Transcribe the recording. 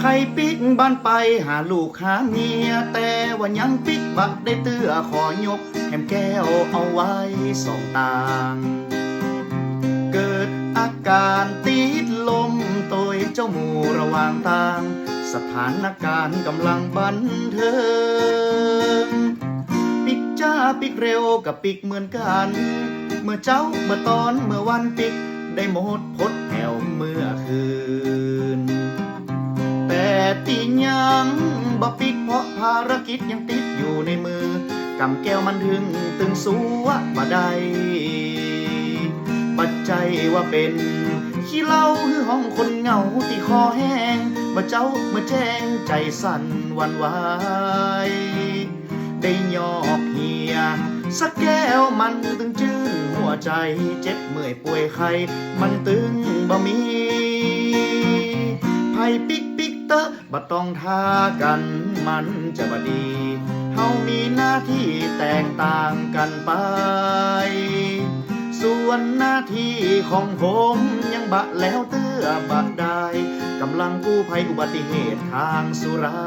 ใครปิกบ้านไปหาลูกหาเมียแต่ว่ายังปิกบักได้เตื้อขอยกแหมแก้วเอาไว้สองตางเกิดอาการติดลมโตยเจ้าหมูระหว่างทางสถานการณ์กำลังบันเทิงปิกจ้าปิกเร็วกับปิกเหมือนกันเมื่อเจ้าเมื่อตอนเมื่อวันปิกได้หมดพดแผ่วเมื่อคืนแต่ตียังบ่ปิกเพราะภารกิจยังติดอยู่ในมือกำแก้วมันถึงตึงสัวบ่ได้ปัจจัยว่าเป็นขี้เหล้าคือห้องคนเหงาที่คอแห้งบ่เจ้าเมื่อแจ้งใจสั่นหวันไหวได้ยอกเหียสักแก้วมันตึงจื้นหัวใจเจ็บเมื่อยป่วยไข้มันตึงบ่มีไผ่ปิกปิกเตอะบ่ต้องท่ากันมันจะบ่ดีเฮามีหน้าที่แตกต่างกันไปส่วนหน้าที่ของผมยังบะแล้วเตื้อบะได้กำลังกู้ภัยอุบัติเหตุทางสุรา